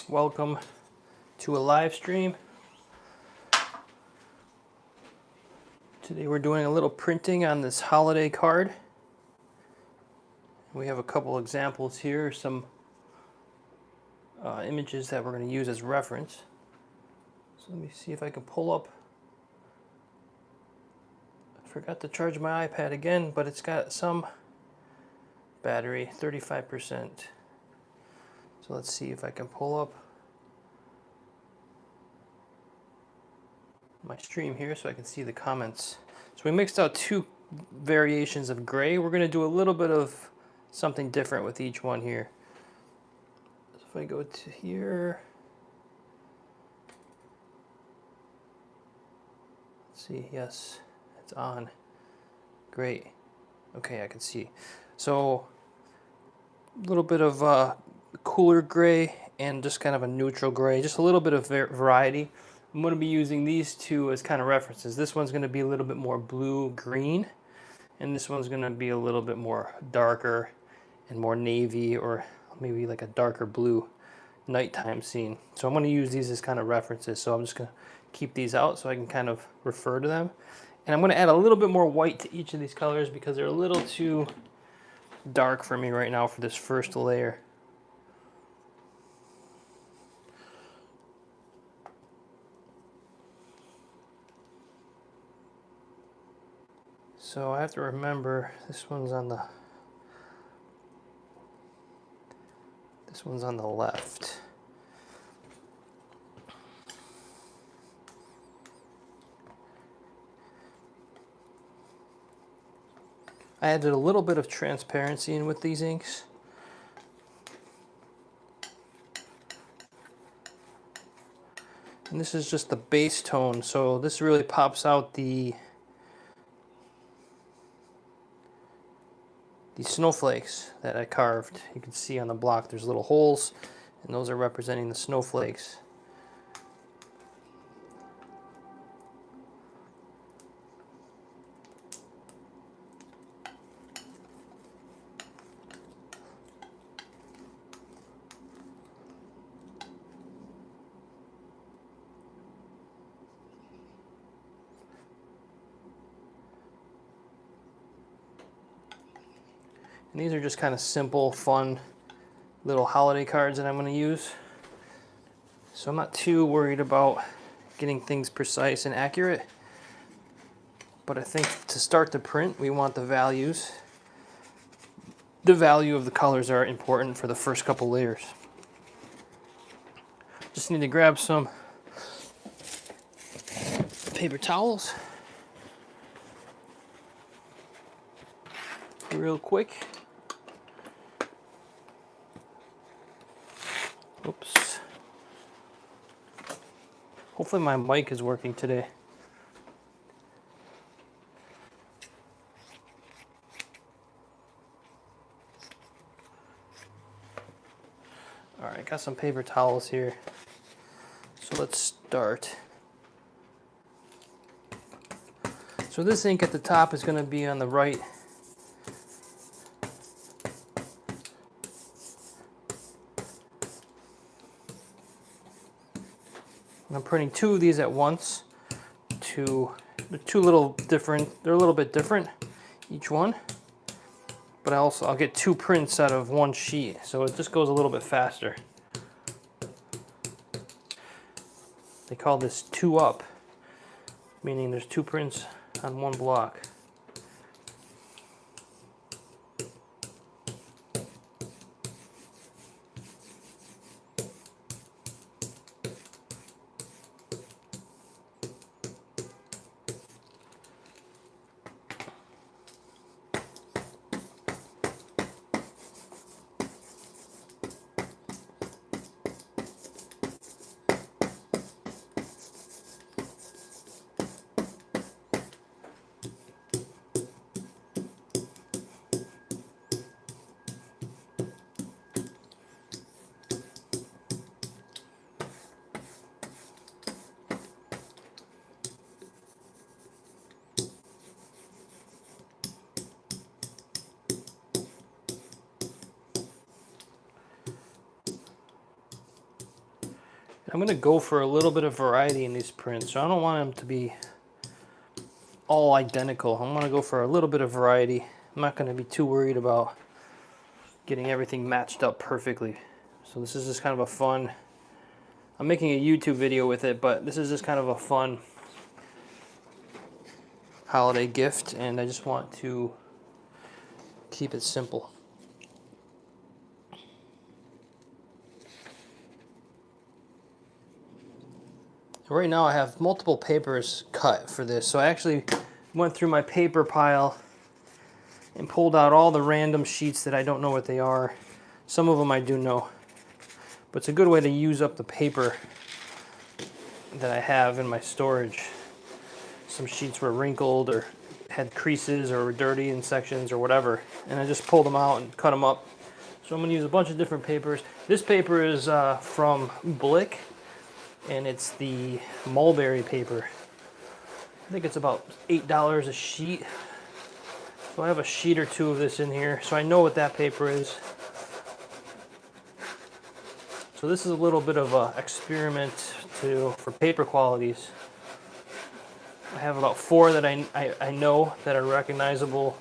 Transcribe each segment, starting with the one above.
Welcome to a live stream. Today we're doing a little printing on this holiday card. We have a couple examples here, some images that we're going to use as reference. So let me see if I can pull up. I forgot to charge my iPad again, but it's got some battery, 35%. So let's see if I can pull up my stream here so I can see the comments. So we mixed out two variations of gray. We're going to do a little bit of something different with each one here. So if I go to here, let's see, yes, it's on. Great. Okay, I can see. So a little bit of cooler gray and just kind of a neutral gray, just a little bit of variety. I'm going to be using these two as kind of references. This one's going to be a little bit more blue-green, and this one's going to be a little bit more darker and more navy, or maybe like a darker blue nighttime scene. So I'm going to use these as kind of references. So I'm just going to keep these out so I can kind of refer to them. And I'm going to add a little bit more white to each of these colors because they're a little too dark for me right now for this first layer. So I have to remember this one's on the left. I added a little bit of transparency in with these inks. And this is just the base tone, so this really pops out the snowflakes that I carved. You can see on the block there's little holes, and those are representing the snowflakes. And these are just kind of simple, fun little holiday cards that I'm going to use. So I'm not too worried about getting things precise and accurate. But I think to start the print, we want the values. The value of the colors are important for the first couple layers. Just need to grab some paper towels real quick. Oops. Hopefully my mic is working today. Alright, got some paper towels here. So let's start. So this ink at the top is going to be on the right. And I'm printing two of these at once. They're two little different. They're a little bit different, each one. But I'll get two prints out of one sheet, so it just goes a little bit faster. They call this 2 up, meaning there's two prints on one block. I'm going to go for a little bit of variety in these prints, so I don't want them to be all identical. I'm going to go for a little bit of variety. I'm not going to be too worried about getting everything matched up perfectly. So this is just kind of a fun, I'm making a YouTube video with it, but this is just kind of a fun holiday gift, and I just want to keep it simple. Right now I have multiple papers cut for this, so I actually went through my paper pile and pulled out all the random sheets that I don't know what they are. Some of them I do know, but it's a good way to use up the paper that I have in my storage. Some sheets were wrinkled or had creases or were dirty in sections or whatever, and I just pulled them out and cut them up. So I'm going to use a bunch of different papers. This paper is from Blick, and it's the mulberry paper. I think it's about $8 a sheet. So I have a sheet or two of this in here, so I know what that paper is. So this is a little bit of an experiment for paper qualities. I have about 4 that I know that are recognizable.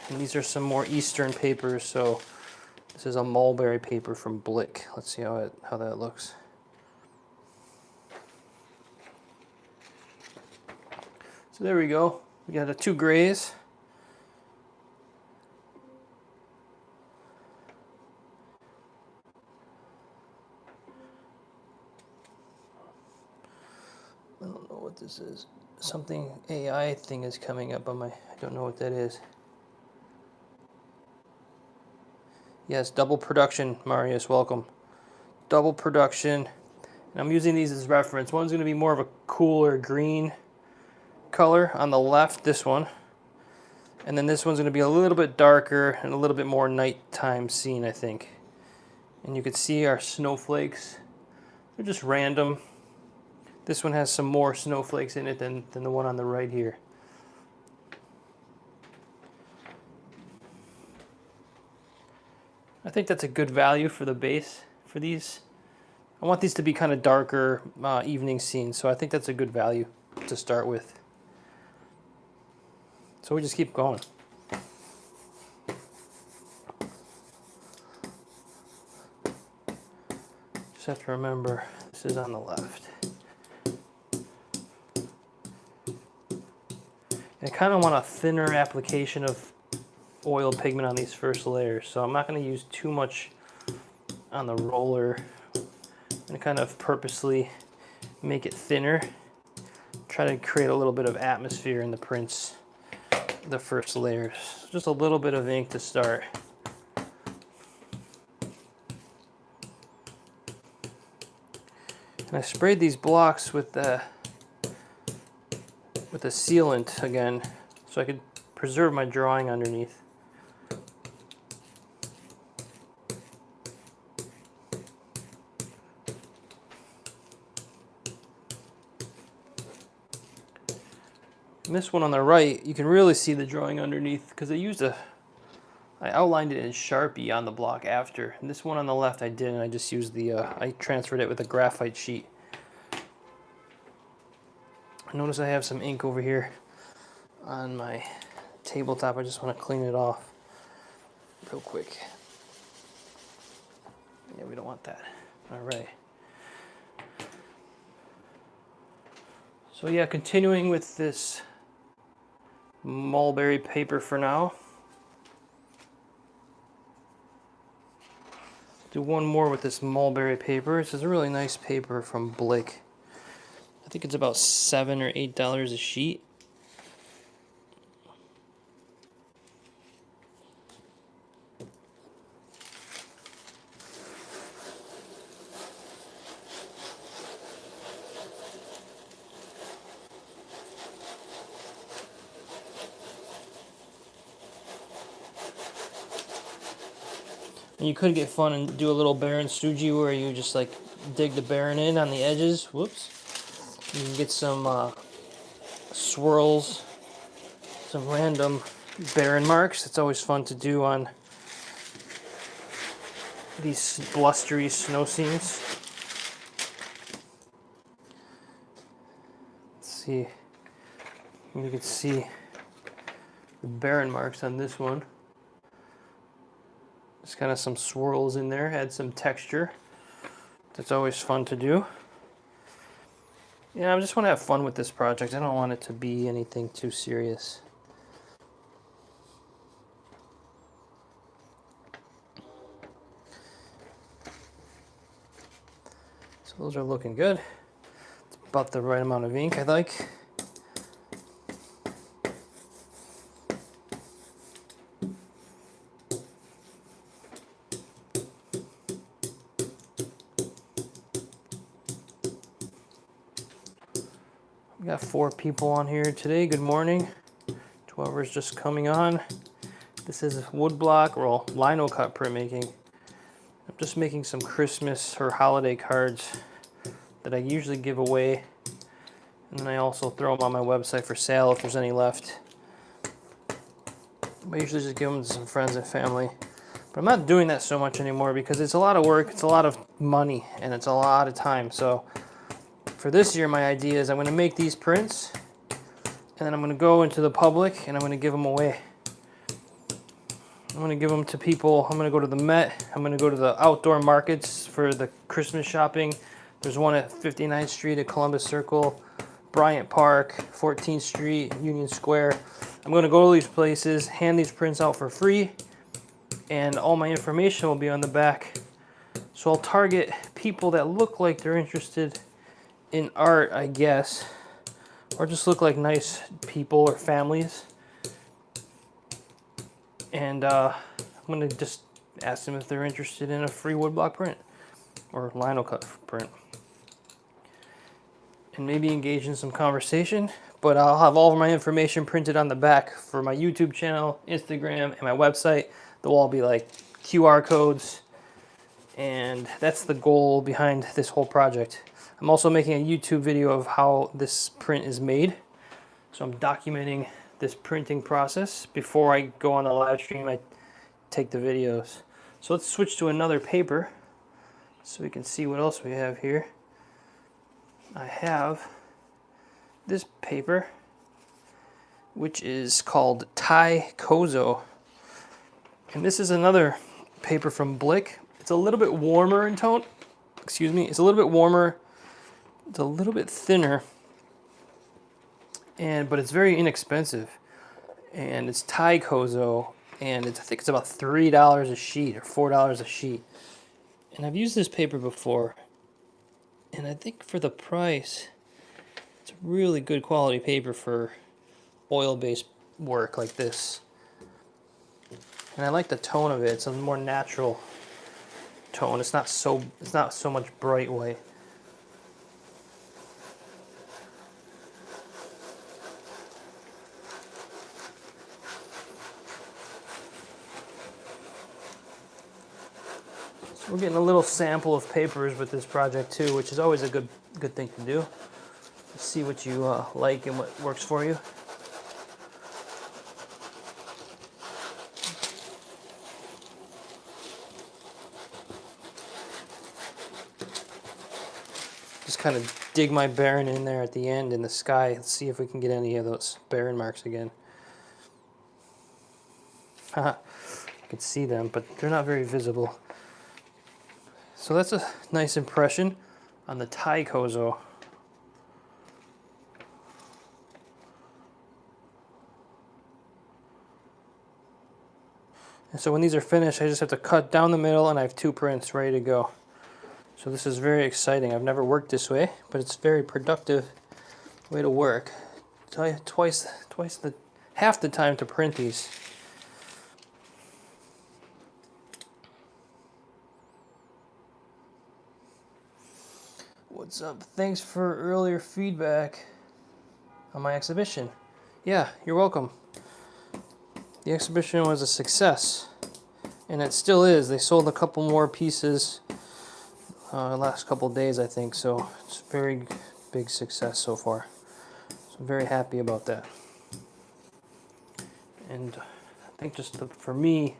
And these are some more Eastern papers, so this is a mulberry paper from Blick. Let's see how that looks. So there we go. We got 2 grays. I don't know what this is. Something AI thing is coming up on my, I don't know what that is. Yes, double production, Marius, welcome. Double production. And I'm using these as reference. One's going to be more of a cooler green color on the left, this one. And then this one's going to be a little bit darker and a little bit more nighttime scene, I think. And you can see our snowflakes. They're just random. This one has some more snowflakes in it than the one on the right here. I think that's a good value for the base for these. I want these to be kind of darker evening scenes, so I think that's a good value to start with. So we just keep going. Just have to remember this is on the left. I kind of want a thinner application of oil pigment on these first layers, so I'm not going to use too much on the roller. I'm going to kind of purposely make it thinner, try to create a little bit of atmosphere in the prints, the first layers. Just a little bit of ink to start. And I sprayed these blocks with the sealant again, so I could preserve my drawing underneath. And this one on the right, you can really see the drawing underneath because I outlined it in Sharpie on the block after. And this one on the left I didn't, I just used I transferred it with a graphite sheet. Notice I have some ink over here on my tabletop. I just want to clean it off real quick. Yeah, we don't want that. All right. So yeah, continuing with this mulberry paper for now. Do one more with this mulberry paper. This is a really nice paper from Blick. I think it's about $7 or $8 a sheet. And you could get fun and do a little Baron Suji where you just like dig the Baron in on the edges. Whoops. You can get some swirls, some random Baron marks. It's always fun to do on these blustery snow scenes. see. You can see the barren marks on this one. Just kind of some swirls in there, add some texture. That's always fun to do. Yeah, I just want to have fun with this project. I don't want it to be anything too serious. So those are looking good. It's about the right amount of ink I like. We got 4 people on here today. Good morning. Whoever's just coming on. This is woodblock or linocut printmaking. I'm just making some Christmas or holiday cards that I usually give away. And then I also throw them on my website for sale if there's any left. I usually just give them to some friends and family. But I'm not doing that so much anymore because it's a lot of work, it's a lot of money, and it's a lot of time. So for this year, my idea is I'm going to make these prints, and then I'm going to go into the public, and I'm going to give them away. I'm going to give them to people. I'm going to go to the Met. I'm going to go to the outdoor markets for the Christmas shopping. There's one at 59th Street at Columbus Circle, Bryant Park, 14th Street, Union Square. I'm going to go to these places, hand these prints out for free, and all my information will be on the back. So I'll target people that look like they're interested in art, I guess, or just look like nice people or families. And I'm going to just ask them if they're interested in a free woodblock print or linocut print. And maybe engage in some conversation, but I'll have all of my information printed on the back for my YouTube channel, Instagram, and my website. They'll all be like QR codes, and that's the goal behind this whole project. I'm also making a YouTube video of how this print is made. So I'm documenting this printing process. Before I go on the live stream, I take the videos. So let's switch to another paper so we can see what else we have here. I have this paper, which is called Thai Kozo. And this is another paper from Blick. It's a little bit warmer in tone. Excuse me, it's a little bit warmer. It's a little bit thinner, but it's very inexpensive. And it's Thai Kozo, and I think it's about $3 a sheet or $4 a sheet. And I've used this paper before, and I think for the price, it's a really good quality paper for oil-based work like this. And I like the tone of it. It's a more natural tone. It's not so much bright white. We're getting a little sample of papers with this project too, which is always a good thing to do. See what you like and what works for you. Just kind of dig my barren in there at the end in the sky. Let's see if we can get any of those barren marks again. Haha, I can see them, but they're not very visible. So that's a nice impression on the Thai Kozo. And so when these are finished, I just have to cut down the middle, and I have 2 prints ready to go. So this is very exciting. I've never worked this way, but it's a very productive way to work. Half the time to print these. What's up? Thanks for earlier feedback on my exhibition. Yeah, you're welcome. The exhibition was a success, and it still is. They sold a couple more pieces the last couple days, I think, so it's a very big success so far. So I'm very happy about that. And I think just for me,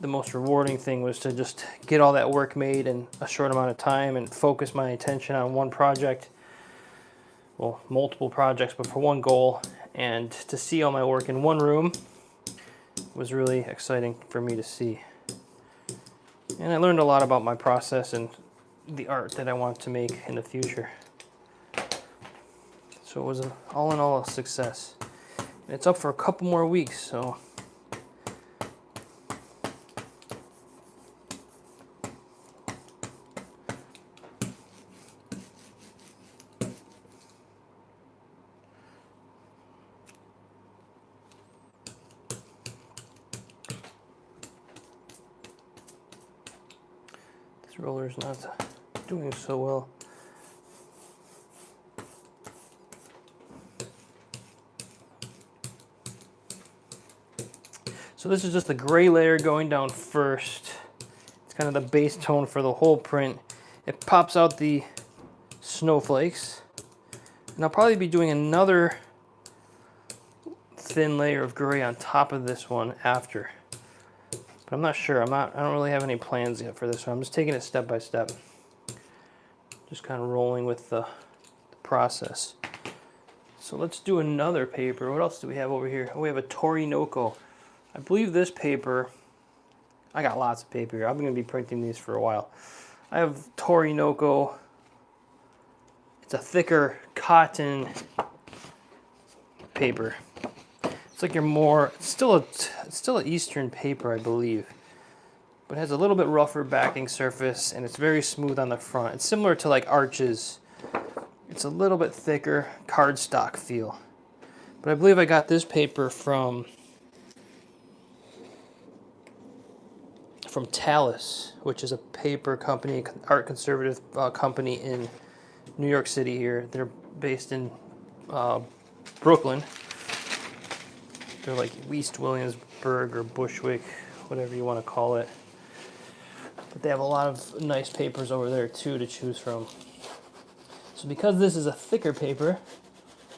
the most rewarding thing was to just get all that work made in a short amount of time and focus my attention on one project well, multiple projects, but for one goal. And to see all my work in one room was really exciting for me to see. And I learned a lot about my process and the art that I want to make in the future. So it was all in all a success. And it's up for a couple more weeks, so this roller's not doing so well. So this is just the gray layer going down first. It's kind of the base tone for the whole print. It pops out the snowflakes. And I'll probably be doing another thin layer of gray on top of this one after. But I'm not sure. I don't really have any plans yet for this one. I'm just taking it step by step. Just kind of rolling with the process. So let's do another paper. What else do we have over here? Oh, we have a Torinoco. I believe this paper, I got lots of paper here. I'm going to be printing these for a while. I have Torinoco. It's a thicker cotton paper. It's like it's still an Eastern paper, I believe. But it has a little bit rougher backing surface and it's very smooth on the front. It's similar to like Arches. It's a little bit thicker, cardstock feel. But I believe I got this paper from Talus, which is a paper company, art conservative company in New York City here. They're based in Brooklyn. They're like East Williamsburg or Bushwick, whatever you want to call it. But they have a lot of nice papers over there too to choose from. So because this is a thicker paper,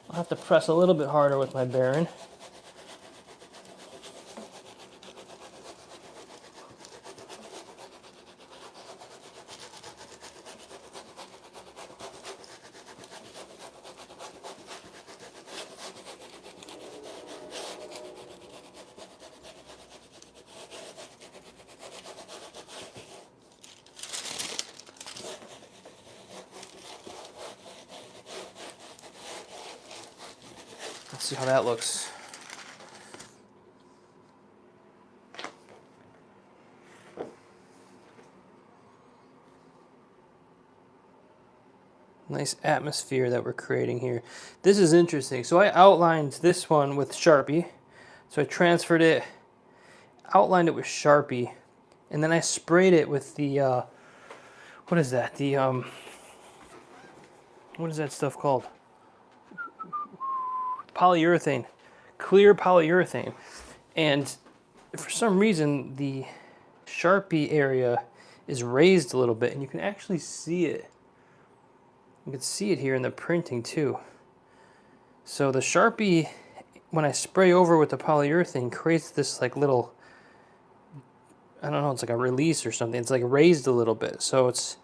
I'll have to press a little bit harder with my Baron. Let's see how that looks. Nice atmosphere that we're creating here. This is interesting. So I outlined this one with Sharpie. So I transferred it, outlined it with Sharpie, and then I sprayed it with the, what is that? The, what is that stuff called? Polyurethane, clear polyurethane. And for some reason, the Sharpie area is raised a little bit, and you can actually see it. You can see it here in the printing too. So the Sharpie, when I spray over with the polyurethane, creates this like little, I don't know, it's like a release or something. It's like raised a little bit. So it's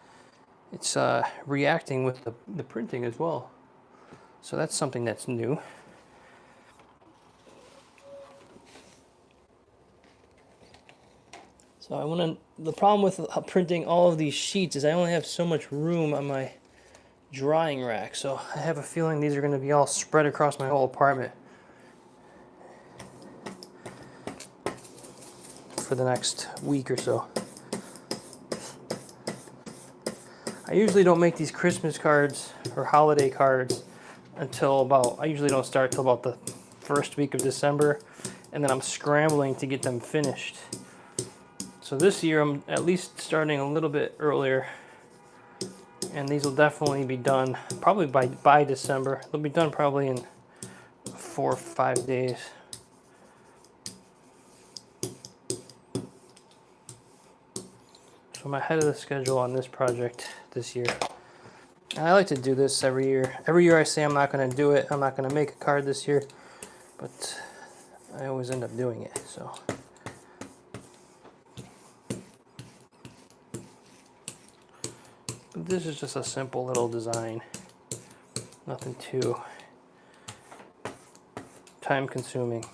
reacting with the printing as well. So that's something that's new. So the problem with printing all of these sheets is I only have so much room on my drying rack. So I have a feeling these are going to be all spread across my whole apartment for the next week or so. I usually don't make these Christmas cards or holiday cards until I usually don't start till about the first week of December, and then I'm scrambling to get them finished. So this year I'm at least starting a little bit earlier, and these will definitely be done probably by December. They'll be done probably in 4 or 5 days. So I'm ahead of the schedule on this project this year. And I like to do this every year. Every year I say I'm not going to do it. I'm not going to make a card this year, but I always end up doing it. So. This is just a simple little design. Nothing too time consuming.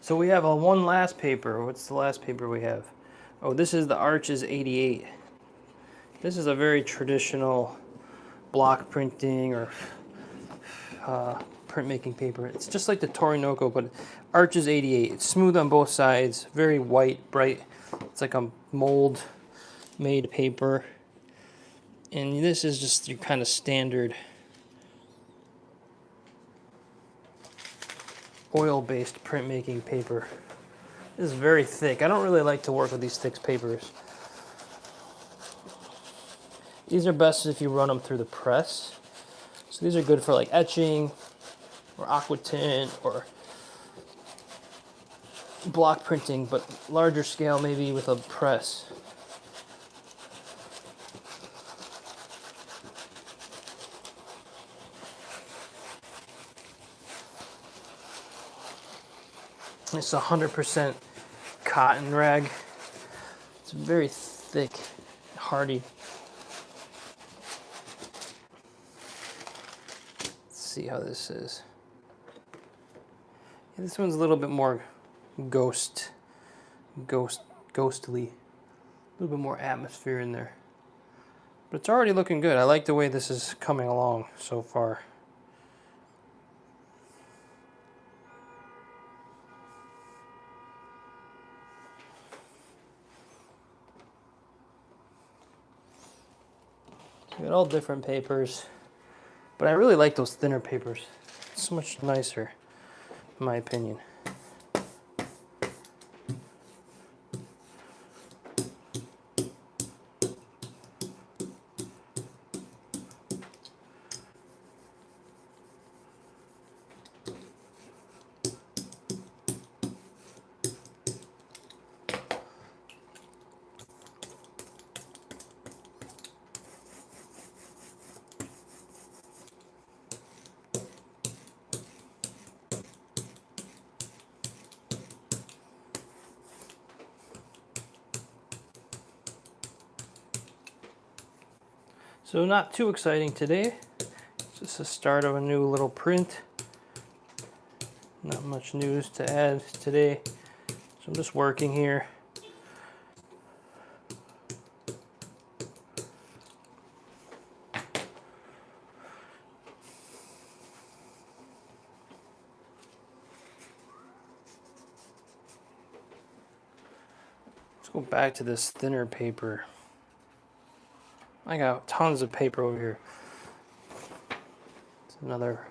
So we have one last paper. What's the last paper we have? Oh, this is the Arches 88. This is a very traditional block printing or printmaking paper. It's just like the Torinoco, but Arches 88. It's smooth on both sides, very white, bright. It's like a mold made paper. And this is just your kind of standard oil-based printmaking paper. This is very thick. I don't really like to work with these thick papers. These are best if you run them through the press. So these are good for like etching or aqua tint or block printing, but larger scale maybe with a press. It's 100% cotton rag. It's very thick, hardy. Let's see how this is. Yeah, this one's a little bit more ghostly. A little bit more atmosphere in there. But it's already looking good. I like the way this is coming along so far. We got all different papers, but I really like those thinner papers. It's so much nicer, in my opinion. So not too exciting today. It's just the start of a new little print. Not much news to add today. So I'm just working here. Let's go back to this thinner paper. I got tons of paper over here. It's another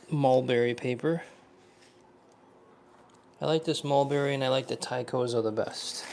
mulberry paper. I like this mulberry and I like the Tycozo the best.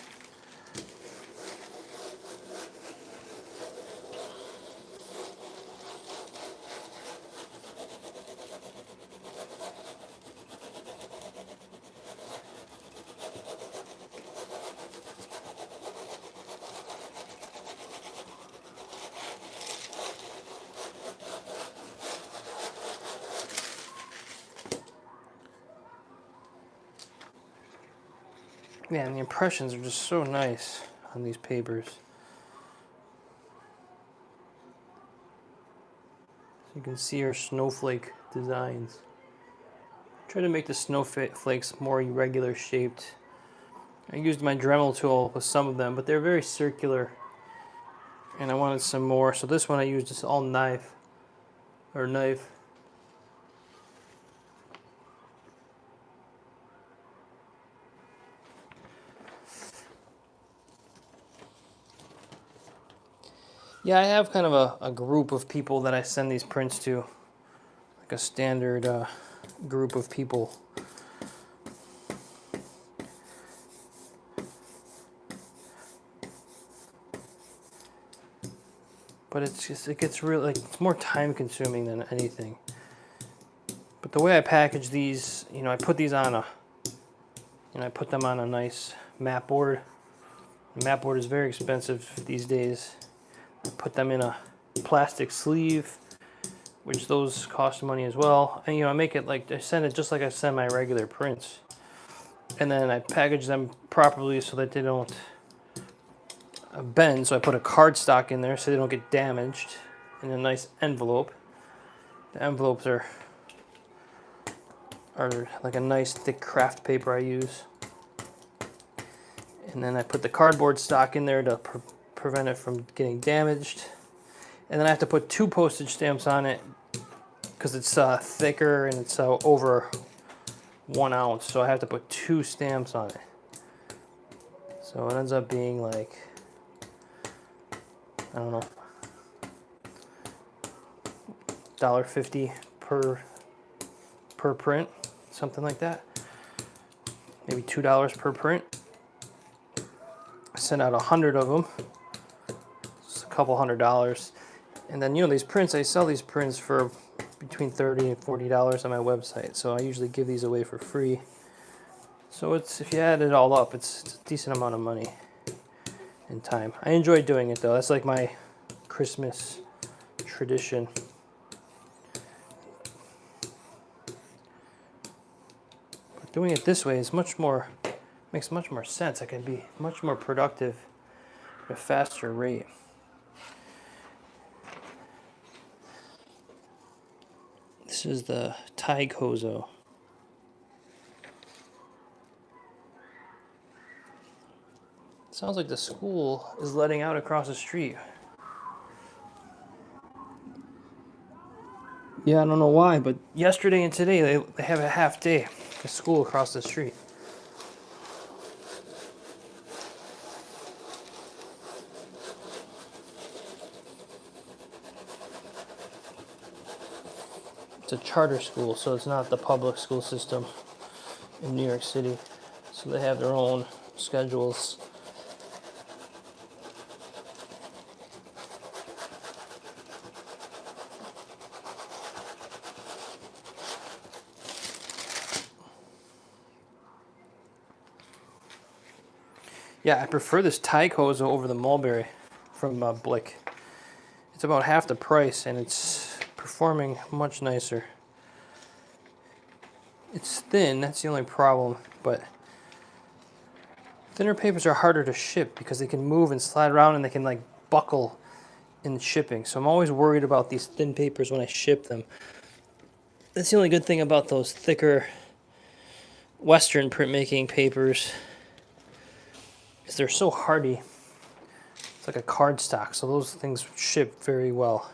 Yeah, and the impressions are just so nice on these papers. So you can see our snowflake designs. Try to make the snowflakes more irregular shaped. I used my Dremel tool with some of them, but they're very circular. And I wanted some more, so this one I used just all knife. Yeah, I have kind of a group of people that I send these prints to, like a standard group of people. But it gets really, like, it's more time consuming than anything. But the way I package these, I put these on I put them on a nice mat board. The mat board is very expensive these days. I put them in a plastic sleeve, which those cost money as well. And I make it like, I send it just like I send my regular prints. And then I package them properly so that they don't bend. So I put a cardstock in there so they don't get damaged in a nice envelope. The envelopes are like a nice thick craft paper I use. And then I put the cardboard stock in there to prevent it from getting damaged. And then I have to put 2 postage stamps on it because it's thicker and it's over 1 ounce. So I have to put 2 stamps on it. So it ends up being like, I don't know, $1.50 per print, something like that. Maybe $2 per print. I sent out 100 of them. It's a couple $100. And then these prints, I sell these prints for between $30 and $40 on my website. So I usually give these away for free. So if you add it all up, it's a decent amount of money and time. I enjoy doing it though. That's like my Christmas tradition. But doing it this way is makes much more sense. I can be much more productive at a faster rate. This is the Thai Kozo. Sounds like the school is letting out across the street. Yeah, I don't know why, but yesterday and today they have a half day at school across the street. It's a charter school, so it's not the public school system in New York City. So they have their own schedules. Yeah, I prefer this Thai Kozo over the Mulberry from Blick. It's about half the price and it's performing much nicer. It's thin, that's the only problem, but thinner papers are harder to ship because they can move and slide around and they can like buckle in shipping. So I'm always worried about these thin papers when I ship them. That's the only good thing about those thicker Western printmaking papers is they're so hardy. It's like a cardstock, so those things ship very well.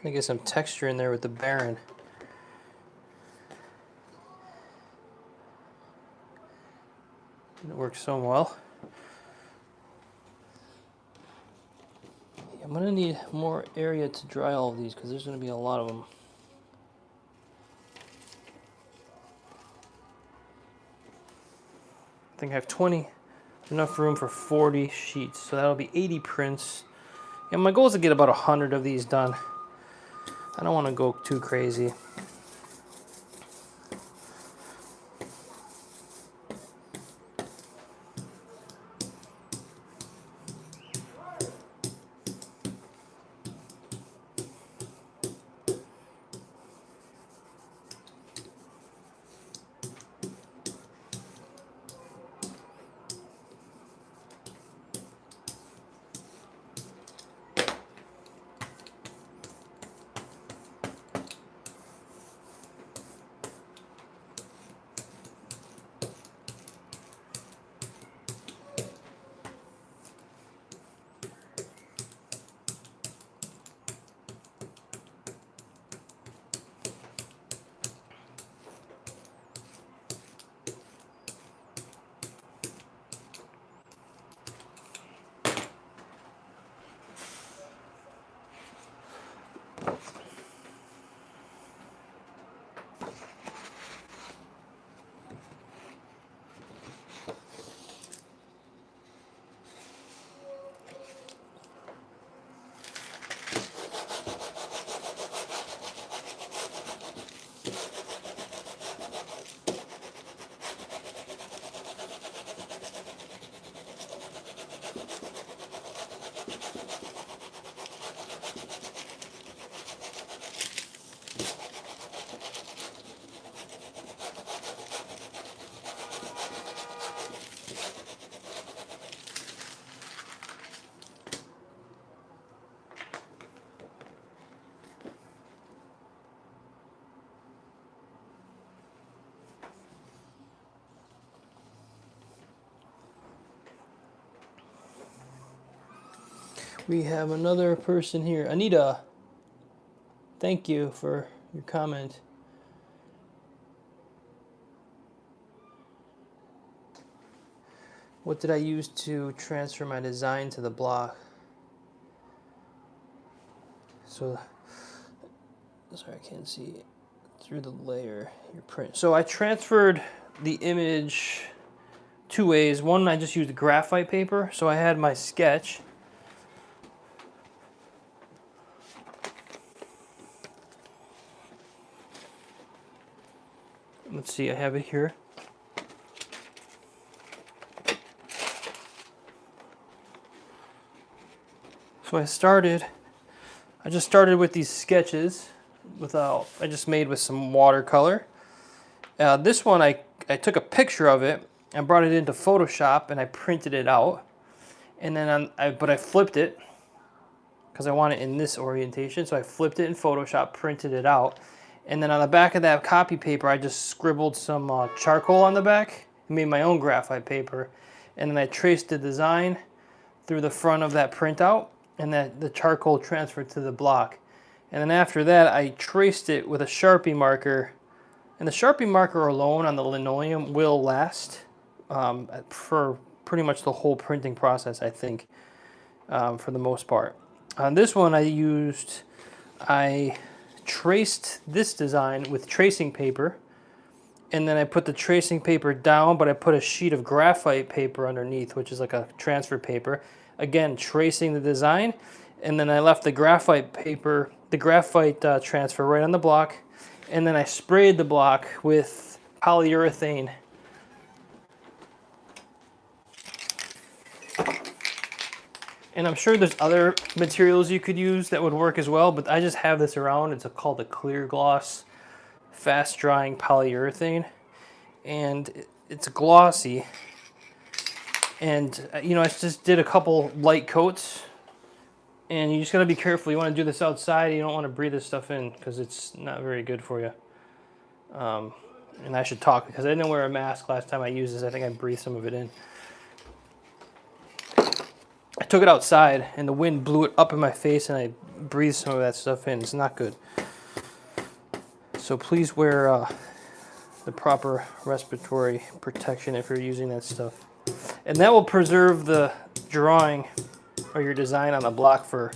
Trying to get some texture in there with the Baron. It works so well. I'm gonna need more area to dry all of these because there's gonna be a lot of them. I think I have 20, enough room for 40 sheets, so that'll be 80 prints. And my goal is to get about 100 of these done. I don't want to go too crazy. We have another person here. Anita, thank you for your comment. What did I use to transfer my design to the block? So, sorry, I can't see through the layer, your print. So I transferred the image two ways. One, I just used graphite paper. So I had my sketch. Let's see, I have it here. So I just started with these sketches I just made with some watercolor. This one, I took a picture of it and brought it into Photoshop and I printed it out. And then but I flipped it because I want it in this orientation. So I flipped it in Photoshop, printed it out. And then on the back of that copy paper, I just scribbled some charcoal on the back and made my own graphite paper. And then I traced the design through the front of that printout, and the charcoal transferred to the block. And then after that, I traced it with a Sharpie marker. And the Sharpie marker alone on the linoleum will last for pretty much the whole printing process, I think, for the most part. On this one, I traced this design with tracing paper, and then I put the tracing paper down, but I put a sheet of graphite paper underneath, which is like a transfer paper. Again, tracing the design, and then I left the graphite paper, the graphite transfer right on the block, and then I sprayed the block with polyurethane. And I'm sure there's other materials you could use that would work as well, but I just have this around. It's called a clear gloss fast drying polyurethane, and it's glossy. And you know, I just did a couple light coats, and you just gotta be careful. You want to do this outside. You don't want to breathe this stuff in because it's not very good for you. And I should talk because I didn't wear a mask last time I used this. I think I breathed some of it in. I took it outside and the wind blew it up in my face and I breathed some of that stuff in. It's not good. So please wear the proper respiratory protection if you're using that stuff. And that will preserve the drawing or your design on the block for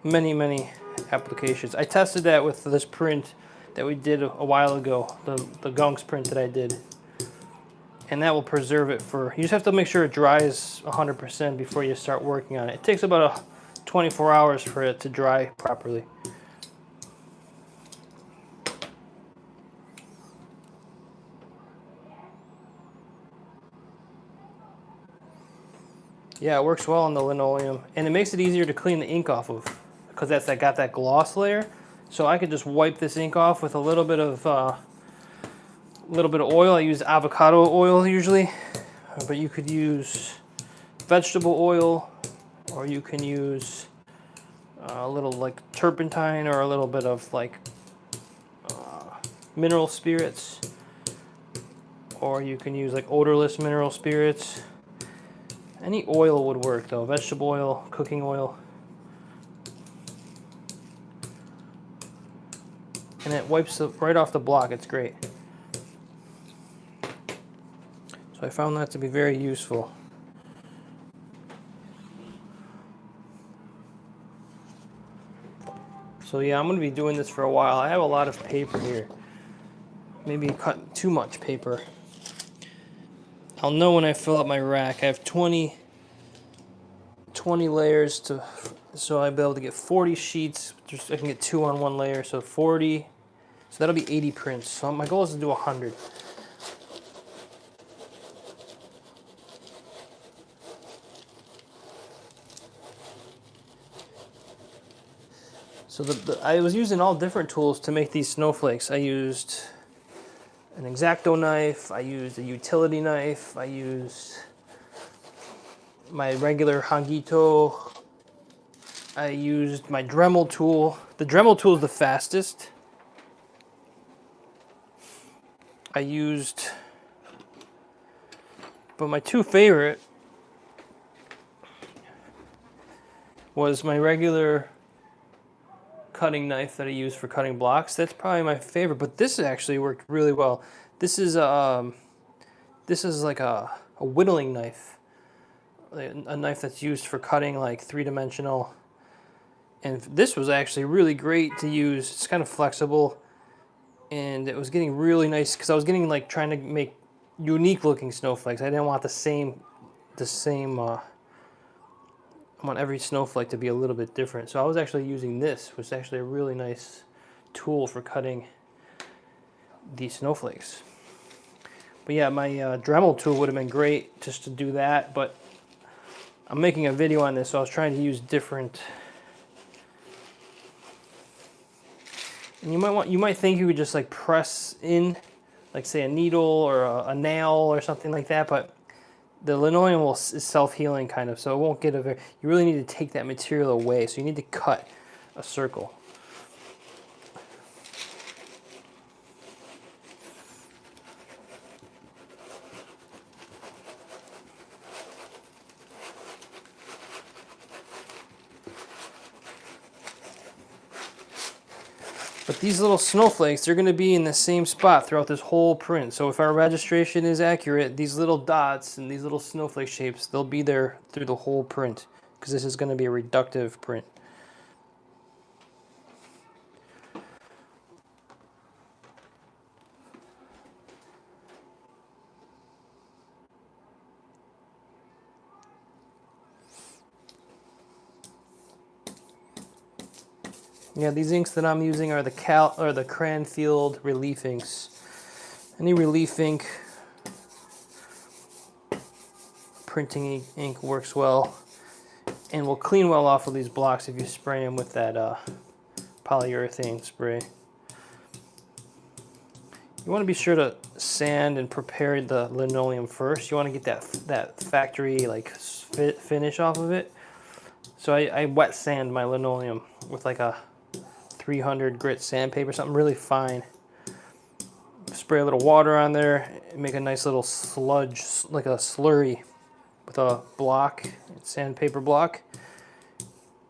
many, many applications. I tested that with this print that we did a while ago, the Gunks print that I did. And that will preserve it for, you just have to make sure it dries 100% before you start working on it. It takes about 24 hours for it to dry properly. Yeah, it works well on the linoleum, and it makes it easier to clean the ink off of, because I got that gloss layer. So I could just wipe this ink off with a little bit of oil. I use avocado oil usually, but you could use vegetable oil, or you can use a little like turpentine, or a little bit of like mineral spirits, or you can use like odorless mineral spirits. Any oil would work though, vegetable oil, cooking oil. And it wipes it right off the block, it's great. So I found that to be very useful. So yeah, I'm going to be doing this for a while. I have a lot of paper here. Maybe cut too much paper. I'll know when I fill up my rack. I have 20 layers so I'll be able to get 40 sheets. I can get 2 on one layer, so 40. So that'll be 80 prints. So my goal is to do 100. So I was using all different tools to make these snowflakes. I used an X-Acto knife, I used a utility knife, I used my regular Hangito, I used my Dremel tool. The Dremel tool is the fastest. But my two favorite was my regular cutting knife that I use for cutting blocks. That's probably my favorite, but this actually worked really well. This is like a whittling knife, a knife that's used for cutting like three-dimensional. And this was actually really great to use. It's kind of flexible, and it was getting really nice because I was getting like trying to make unique looking snowflakes. I didn't want the same. I want every snowflake to be a little bit different. So I was actually using this, which is actually a really nice tool for cutting these snowflakes. But yeah, my Dremel tool would have been great just to do that, but I'm making a video on this, so I was trying to use different. And you might think you could just like press in, like say a needle or a nail or something like that, but the linoleum is self-healing kind of, so it won't get you really need to take that material away, so you need to cut a circle. But these little snowflakes, they're going to be in the same spot throughout this whole print. So if our registration is accurate, these little dots and these little snowflake shapes, they'll be there through the whole print, because this is going to be a reductive print. Yeah, these inks that I'm using are the Cranfield Relief inks. Any relief ink, printing ink works well, and will clean well off of these blocks if you spray them with that polyurethane spray. You want to be sure to sand and prepare the linoleum first. You want to get that factory like finish off of it. So I wet sand my linoleum with like a 300 grit sandpaper, something really fine. Spray a little water on there, make a nice little sludge, like a slurry. with a block, sandpaper block,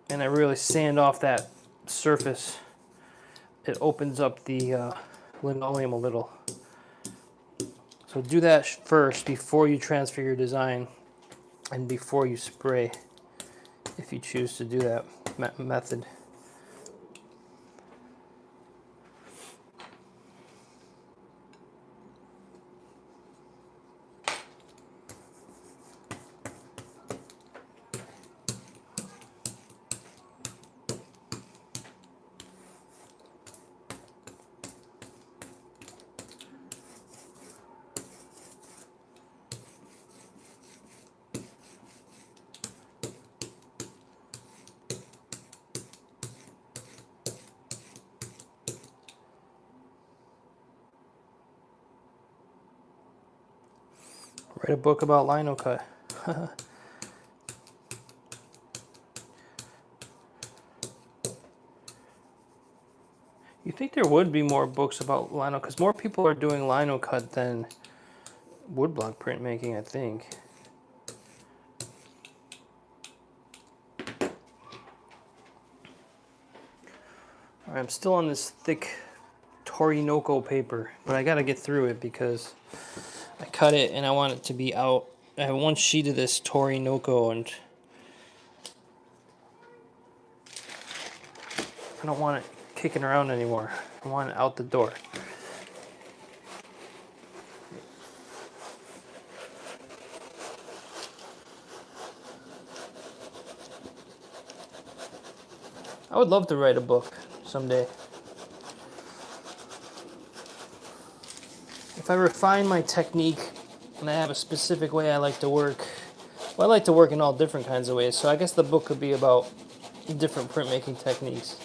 and I really sand off that surface. It opens up the linoleum a little. So do that first before you transfer your design and before you spray, if you choose to do that method. Write a book about linocut. You think there would be more books about lino, because more people are doing linocut than woodblock printmaking, I think. All right, I'm still on this thick Torinoco paper, but I gotta get through it because I cut it and I want it to be out. I have one sheet of this Torinoco and I don't want it kicking around anymore. I want it out the door. I would love to write a book someday. If I refine my technique and I have a specific way I like to work, well, I like to work in all different kinds of ways, so I guess the book could be about different printmaking techniques.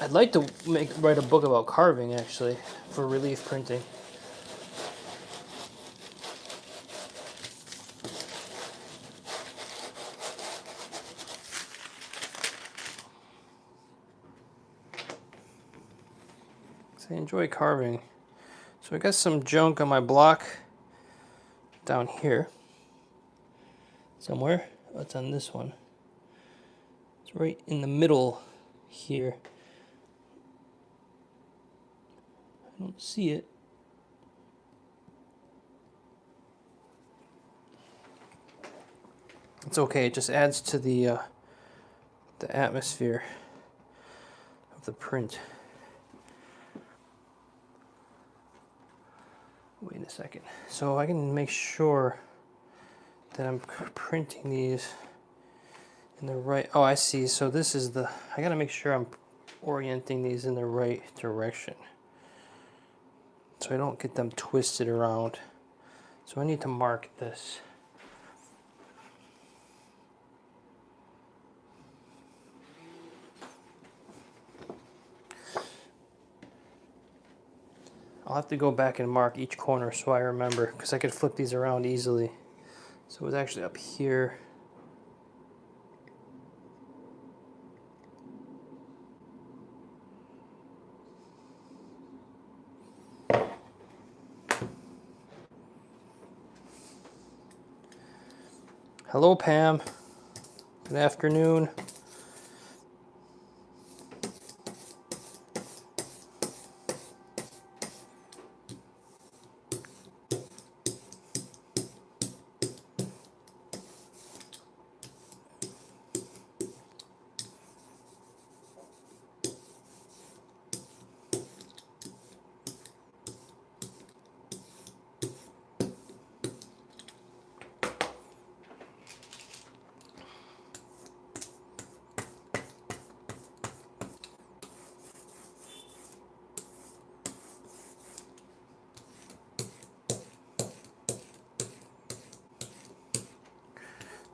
I'd like to write a book about carving, actually, for relief printing. I enjoy carving. So I got some junk on my block down here somewhere. Oh, it's on this one. It's right in the middle here. I don't see it. It's okay. It just adds to the atmosphere of the print. Wait a second. So I can make sure that I'm printing these in the right. Oh, I see. So this is the. I gotta make sure I'm orienting these in the right direction, so I don't get them twisted around. So I need to mark this. I'll have to go back and mark each corner so I remember, because I could flip these around easily. So it was actually up here. Hello, Pam. Good afternoon.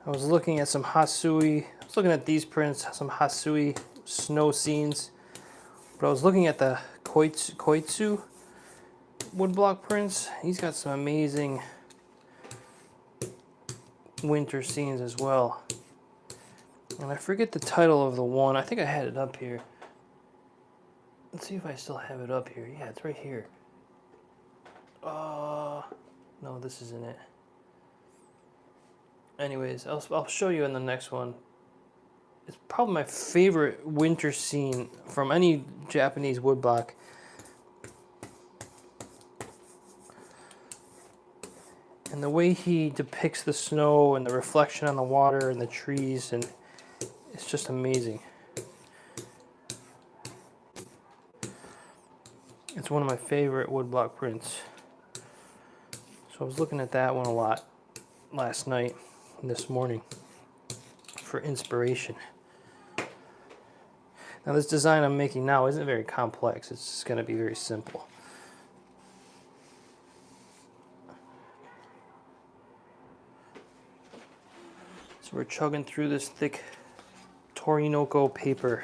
I was looking at some Hasui. I was looking at these prints, some Hasui snow scenes. But I was looking at the Koitsu woodblock prints. He's got some amazing winter scenes as well. And I forget the title of the one. I think I had it up here. Let's see if I still have it up here. Yeah, it's right here. No, this isn't it. Anyways, I'll show you in the next one. It's probably my favorite winter scene from any Japanese woodblock. And the way he depicts the snow and the reflection on the water and the trees, and it's just amazing. It's one of my favorite woodblock prints. So I was looking at that one a lot last night and this morning for inspiration. Now this design I'm making now isn't very complex. It's just going to be very simple. So we're chugging through this thick Torinoco paper.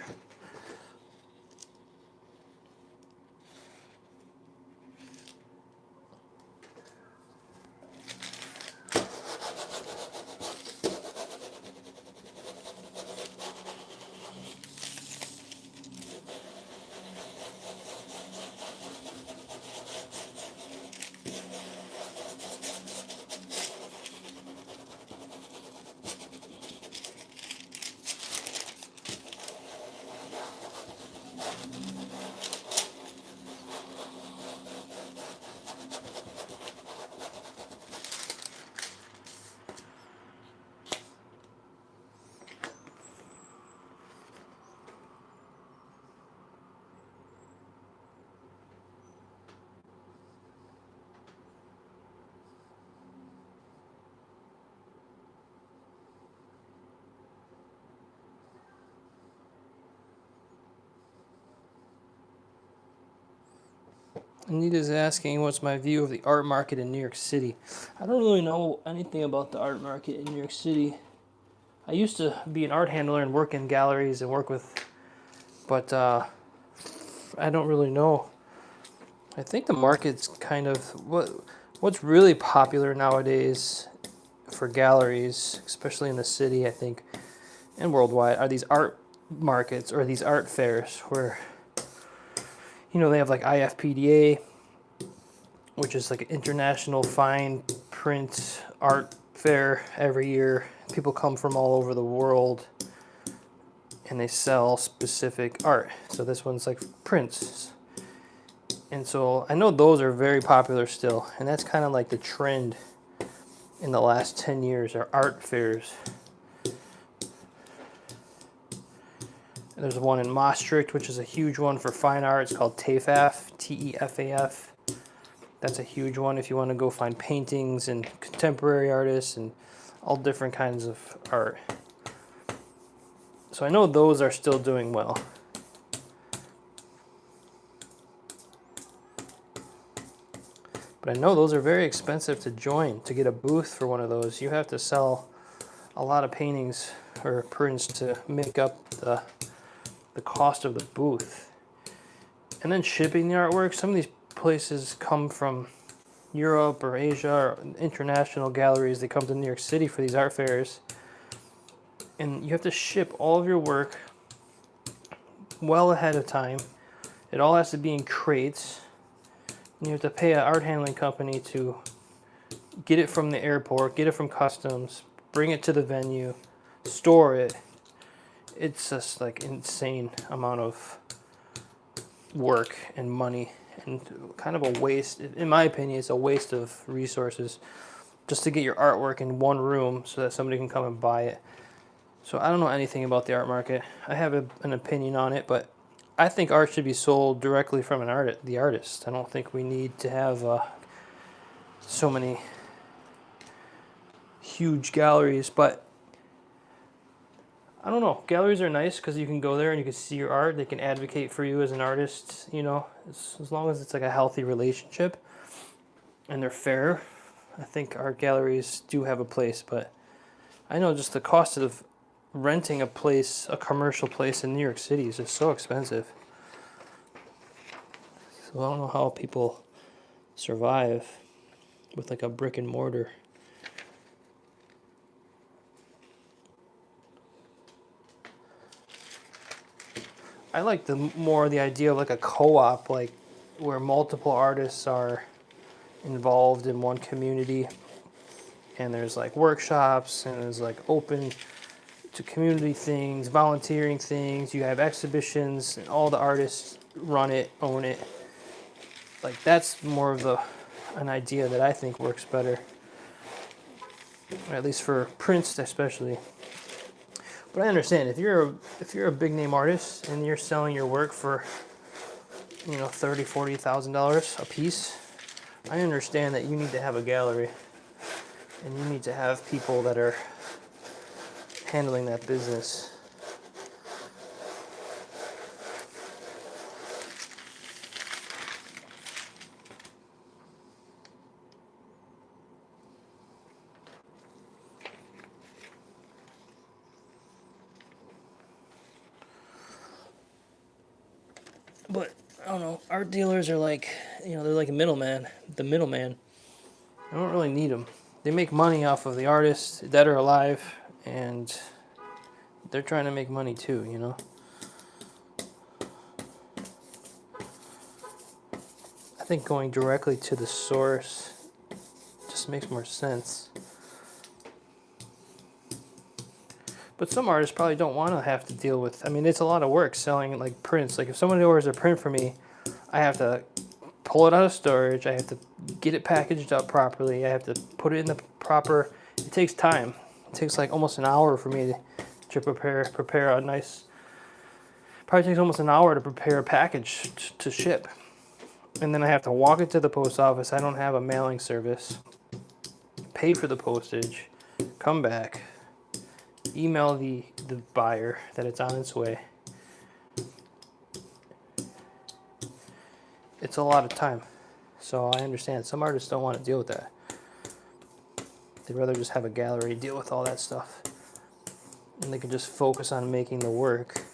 Anita's asking what's my view of the art market in New York City. I don't really know anything about the art market in New York City. I used to be an art handler and work in galleries and work with, but I don't really know. I think the market's kind of, what's really popular nowadays for galleries, especially in the city, I think, and worldwide, are these art markets or these art fairs where, you know, they have like IFPDA, which is like an international fine print art fair every year. People come from all over the world and they sell specific art. So this one's like prints. And so I know those are very popular still. And that's kind of like the trend in the last 10 years are art fairs. And there's one in Maastricht, which is a huge one for fine art. It's called TEFAF, T-E-F-A-F. That's a huge one if you want to go find paintings and contemporary artists and all different kinds of art. So I know those are still doing well. But I know those are very expensive to join. To get a booth for one of those, you have to sell a lot of paintings or prints to make up the cost of the booth. And then shipping the artwork. Some of these places come from Europe or Asia or international galleries. They come to New York City for these art fairs. And you have to ship all of your work well ahead of time. It all has to be in crates. And you have to pay an art handling company to get it from the airport, get it from customs, bring it to the venue, store it. It's just like insane amount of work and money and kind of a waste. In my opinion, it's a waste of resources just to get your artwork in one room so that somebody can come and buy it. So I don't know anything about the art market. I have an opinion on it, but I think art should be sold directly from the artist. I don't think we need to have so many huge galleries, but I don't know. Galleries are nice because you can go there and you can see your art. They can advocate for you as an artist, you know, as long as it's like a healthy relationship and they're fair. I think art galleries do have a place, but I know just the cost of renting a place, a commercial place in New York City is just so expensive. So I don't know how people survive with like a brick and mortar. I like more the idea of like a co-op, like where multiple artists are involved in one community, and there's like workshops, and there's like open to community things, volunteering things. You have exhibitions, and all the artists run it, own it. Like that's more of an idea that I think works better, at least for prints especially. But I understand if you're a big name artist and you're selling your work for, you know, $30,000-$40,000 a piece, I understand that you need to have a gallery and you need to have people that are handling that business. But I don't know, art dealers are like, you know, they're like a middleman, the middleman. I don't really need them. They make money off of the artists, dead or alive, and they're trying to make money too, you know? I think going directly to the source just makes more sense. But some artists probably don't want to have to deal with, I mean, it's a lot of work selling like prints. Like if someone orders a print for me, I have to pull it out of storage, I have to get it packaged up properly, I have to put it in the proper, it takes time. It takes like almost an hour for me to prepare a nice, probably takes almost an hour to prepare a package to ship. And then I have to walk it to the post office. I don't have a mailing service. Pay for the postage, come back, email the buyer that it's on its way. It's a lot of time. So I understand some artists don't want to deal with that. They'd rather just have a gallery deal with all that stuff. And they can just focus on making the work.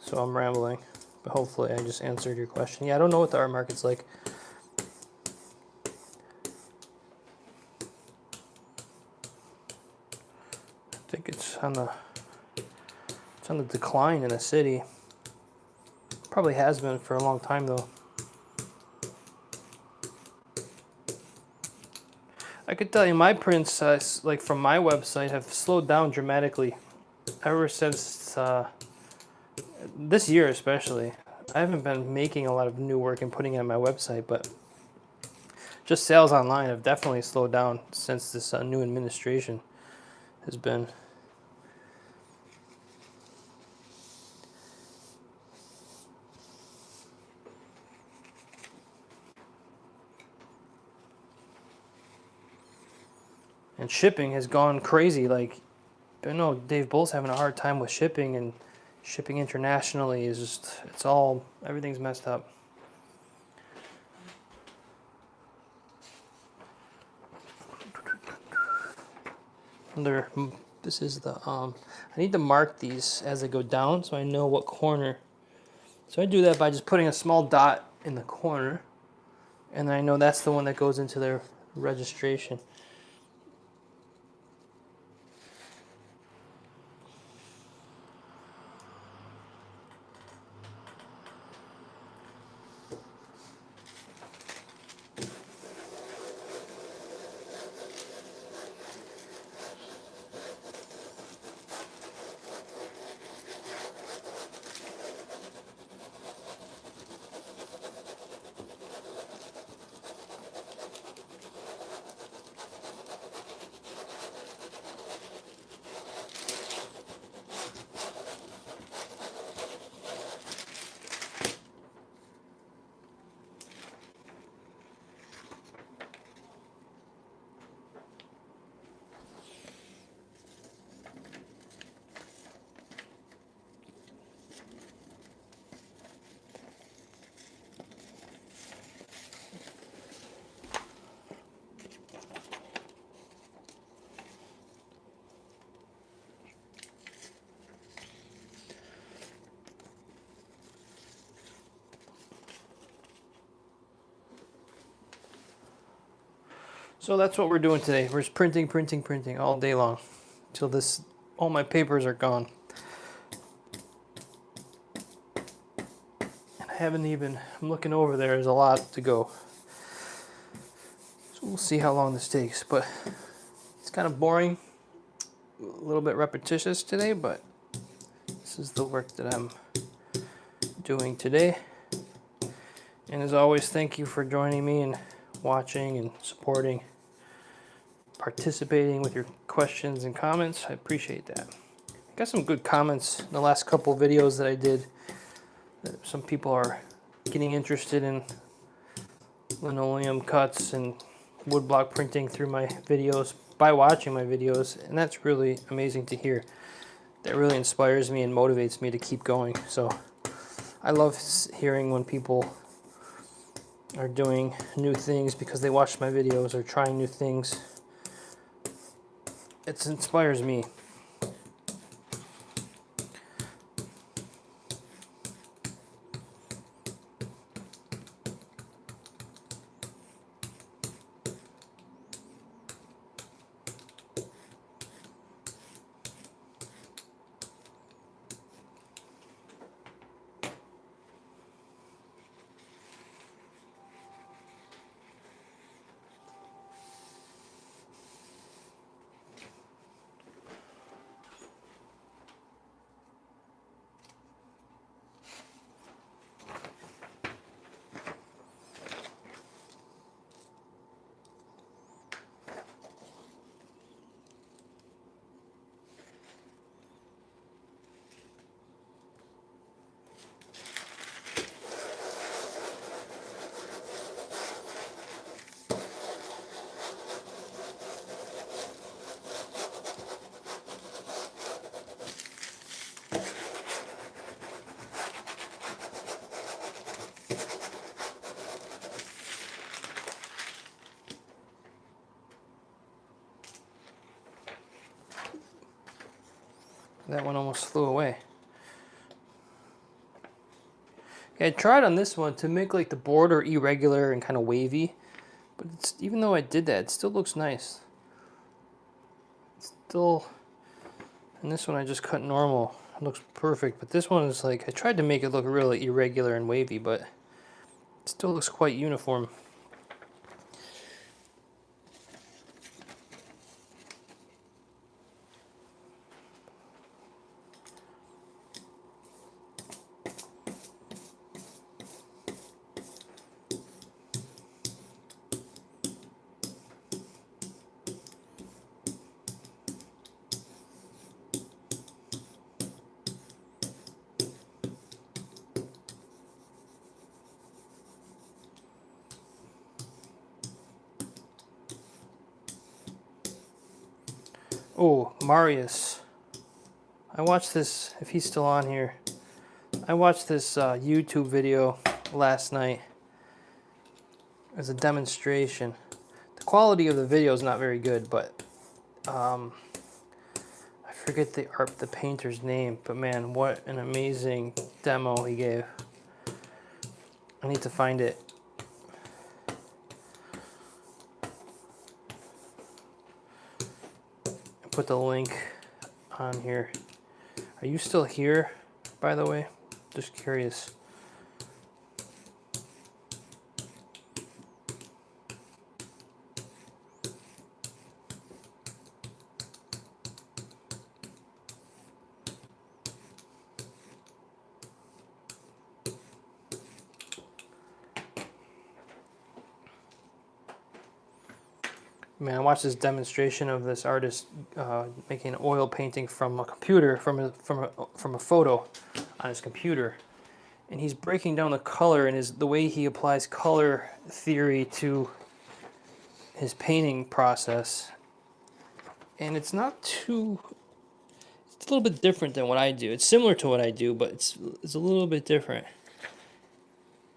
So I'm rambling, but hopefully I just answered your question. Yeah, I don't know what the art market's like. I think it's on the decline in the city. Probably has been for a long time though. I could tell you my prints, like from my website, have slowed down dramatically ever since this year especially. I haven't been making a lot of new work and putting it on my website, but just sales online have definitely slowed down since this new administration has been. And shipping has gone crazy. Like, I know Dave Bull's having a hard time with shipping, and shipping internationally is just, everything's messed up. This is the, I need to mark these as they go down so I know what corner. So I do that by just putting a small dot in the corner, and then I know that's the one that goes into their registration. So that's what we're doing today. We're just printing all day long till this all my papers are gone. And I haven't even, I'm looking over there, there's a lot to go. So we'll see how long this takes, but it's kind of boring, a little bit repetitious today, but this is the work that I'm doing today. And as always, thank you for joining me and watching and supporting, participating with your questions and comments. I appreciate that. I got some good comments in the last couple of videos that I did. Some people are getting interested in linoleum cuts and woodblock printing through my videos by watching my videos, and that's really amazing to hear. That really inspires me and motivates me to keep going. So I love hearing when people are doing new things because they watch my videos or trying new things. It inspires me. That one almost flew away. Yeah, I tried on this one to make like the border irregular and kind of wavy, but it's, even though I did that, it still looks nice. It's still, and this one I just cut normal. It looks perfect, but this one is like, I tried to make it look really irregular and wavy, but it still looks quite uniform. Oh, Marius. I watched this, if he's still on here, I watched this YouTube video last night as a demonstration. The quality of the video is not very good, but I forget the painter's name, but man, what an amazing demo he gave. I need to find it. Put the link on here. Are you still here, by the way? Just curious. Man, I watched this demonstration of this artist making an oil painting from a computer, from a photo on his computer, and he's breaking down the color and the way he applies color theory to his painting process. And it's not too. It's a little bit different than what I do. It's similar to what I do, but it's a little bit different.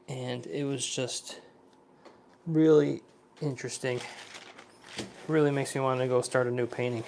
And it was just really interesting. Really makes me want to go start a new painting.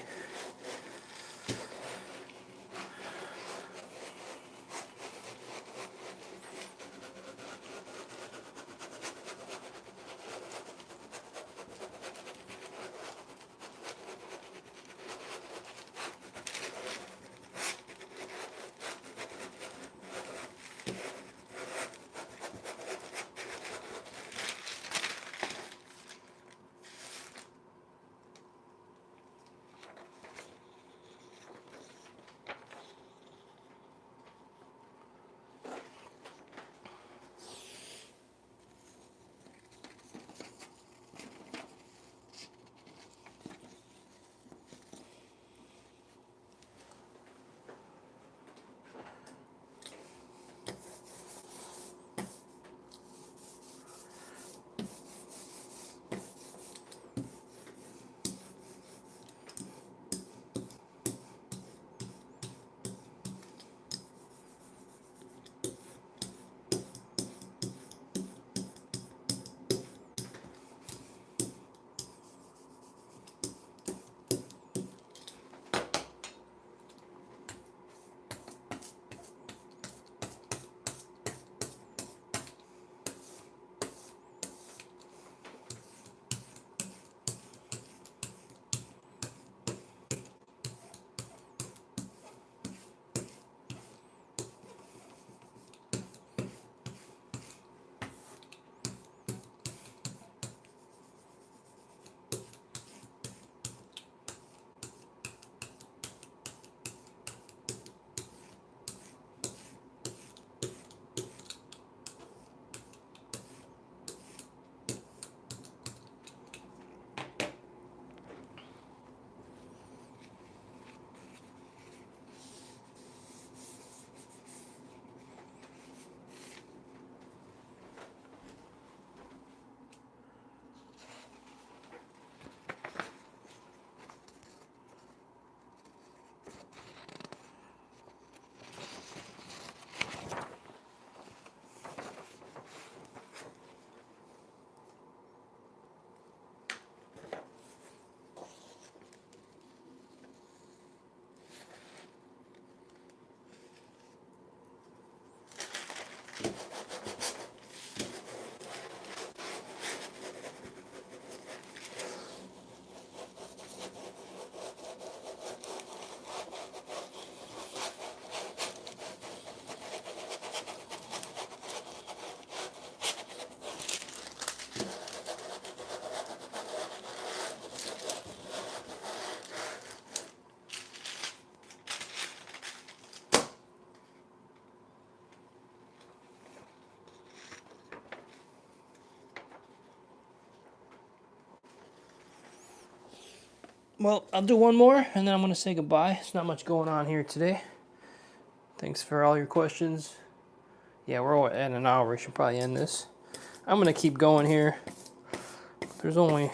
well, I'll do one more, and then I'm going to say goodbye. There's not much going on here today. Thanks for all your questions. Yeah, we're at an hour. We should probably end this. I'm going to keep going here. There's only...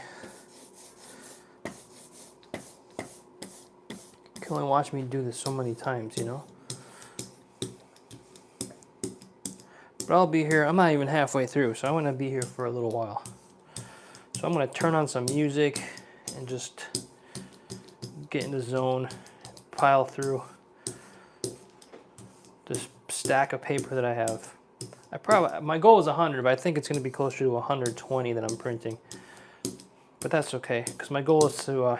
You can only watch me do this so many times, you know? But I'll be here. I'm not even halfway through, so I'm going to be here for a little while. So I'm going to turn on some music and just get in the zone, pile through this stack of paper that I have. My goal is 100, but I think it's going to be closer to 120 that I'm printing. But that's okay, because my goal is to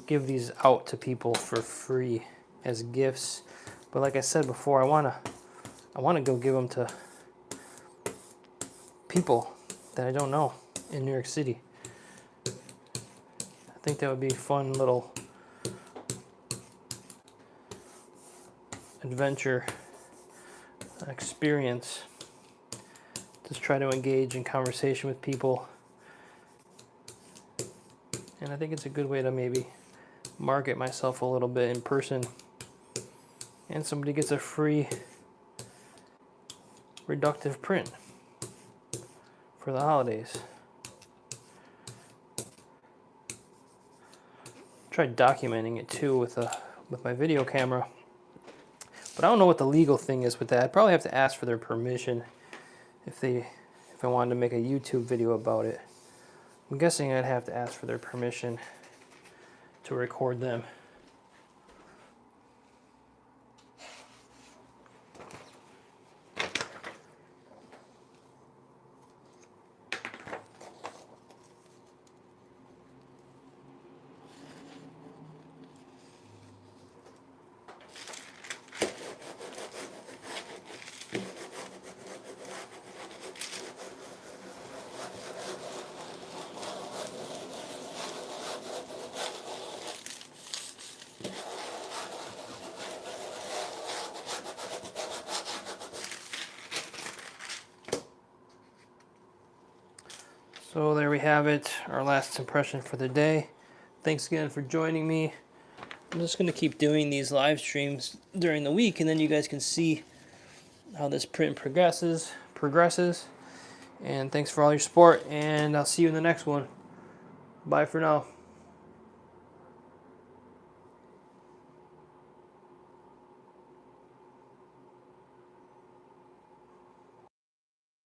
give these out to people for free as gifts. But like I said before, I want to go give them to people that I don't know in New York City. I think that would be a fun little adventure experience. Just try to engage in conversation with people. And I think it's a good way to maybe market myself a little bit in person. And somebody gets a free reductive print for the holidays. Tried documenting it too with my video camera. But I don't know what the legal thing is with that. I'd probably have to ask for their permission if I wanted to make a YouTube video about it. I'm guessing I'd have to ask for their permission to record them. So there we have it, our last impression for the day. Thanks again for joining me. I'm just going to keep doing these live streams during the week, and then you guys can see how this print progresses. And thanks for all your support, and I'll see you in the next one. Bye for now.